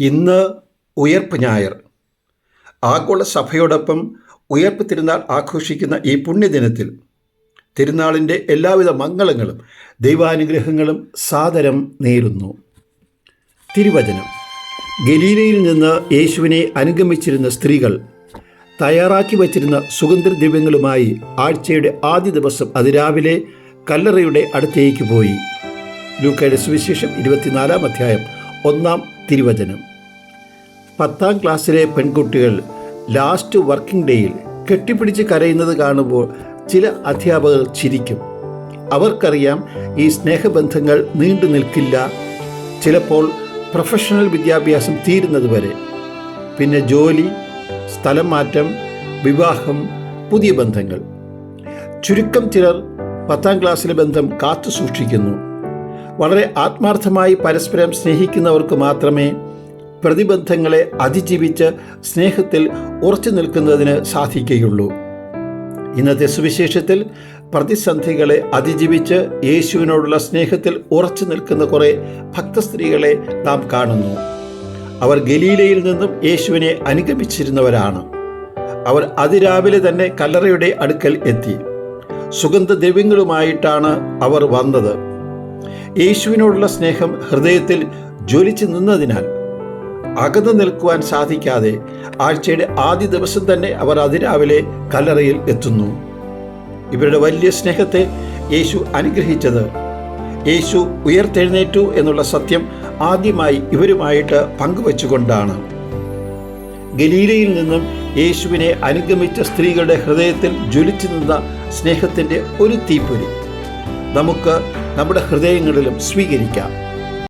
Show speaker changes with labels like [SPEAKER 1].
[SPEAKER 1] ഇന്ന് ഉയർപ്പ് ഞായർ. ആഗോള സഭയോടൊപ്പം ഉയർപ്പ് തിരുനാൾ ആഘോഷിക്കുന്ന ഈ പുണ്യദിനത്തിൽ തിരുനാളിൻ്റെ എല്ലാവിധ മംഗളങ്ങളും ദൈവാനുഗ്രഹങ്ങളും സാദരം നേരുന്നു. തിരുവചനം. ഗലീലയിൽ നിന്ന് യേശുവിനെ അനുഗമിച്ചിരുന്ന സ്ത്രീകൾ തയ്യാറാക്കി വച്ചിരുന്ന സുഗന്ധദ്രവ്യങ്ങളുമായി ആഴ്ചയുടെ ആദ്യ ദിവസം അതിരാവിലെ കല്ലറയുടെ അടുത്തേക്ക് പോയി. ലൂക്കയുടെ സുവിശേഷം 24-ാം അധ്യായം 1-ാം തിരുവചനം. 10ാം ക്ലാസ്സിലെ പെൺകുട്ടികൾ ലാസ്റ്റ് വർക്കിംഗ് ഡേയിൽ കെട്ടിപ്പിടിച്ച് കരയുന്നത് കാണുമ്പോൾ ചില അധ്യാപകർ ചിരിക്കും. അവർക്കറിയാം ഈ സ്നേഹബന്ധങ്ങൾ നീണ്ടു നിൽക്കില്ല, ചിലപ്പോൾ പ്രൊഫഷണൽ വിദ്യാഭ്യാസം തീരുന്നതുവരെ. പിന്നെ ജോലി, സ്ഥലം മാറ്റം, വിവാഹം, പുതിയ ബന്ധങ്ങൾ. ചുരുക്കം ചിലർ 10ാം ക്ലാസ്സിലെ ബന്ധം കാത്തു സൂക്ഷിക്കുന്നു. വളരെ ആത്മാർത്ഥമായി പരസ്പരം സ്നേഹിക്കുന്നവർക്ക് മാത്രമേ പ്രതിബന്ധങ്ങളെ അതിജീവിച്ച് സ്നേഹത്തിൽ ഉറച്ചു നിൽക്കുന്നതിന് സാധിക്കുകയുള്ളൂ. ഇന്നത്തെ സുവിശേഷത്തിൽ പ്രതിസന്ധികളെ അതിജീവിച്ച് യേശുവിനോടുള്ള സ്നേഹത്തിൽ ഉറച്ചു നിൽക്കുന്ന കുറേ ഭക്തസ്ത്രീകളെ നാം കാണുന്നു. അവർ ഗലീലയിൽ നിന്നും യേശുവിനെ അനുഗമിച്ചിരുന്നവരാണ്. അവർ അതിരാവിലെ തന്നെ കല്ലറയുടെ അടുക്കൽ എത്തി. സുഗന്ധദ്രവ്യങ്ങളുമായിട്ടാണ് അവർ വന്നത്. യേശുവിനോടുള്ള സ്നേഹം ഹൃദയത്തിൽ ജ്വലിച്ചു നിന്നതിനാൽ അകന്നു നിൽക്കുവാൻ സാധിക്കാതെ ആഴ്ചയുടെ ആദ്യ ദിവസം തന്നെ അവർ അതിരാവിലെ കല്ലറയിൽ എത്തുന്നു. ഇവരുടെ വലിയ സ്നേഹത്തെ യേശു അനുഗ്രഹിച്ചത് യേശു ഉയർത്തെഴുന്നേറ്റു എന്നുള്ള സത്യം ആദ്യമായി ഇവരുമായിട്ട് പങ്കുവച്ചുകൊണ്ടാണ്. ഗലീലയിൽ നിന്നും യേശുവിനെ അനുഗമിച്ച സ്ത്രീകളുടെ ഹൃദയത്തിൽ ജ്വലിച്ചു നിന്ന സ്നേഹത്തിൻ്റെ ഒരു തീപ്പൊരി നമുക്ക് നമ്മുടെ ഹൃദയങ്ങളിലും സ്വീകരിക്കാം.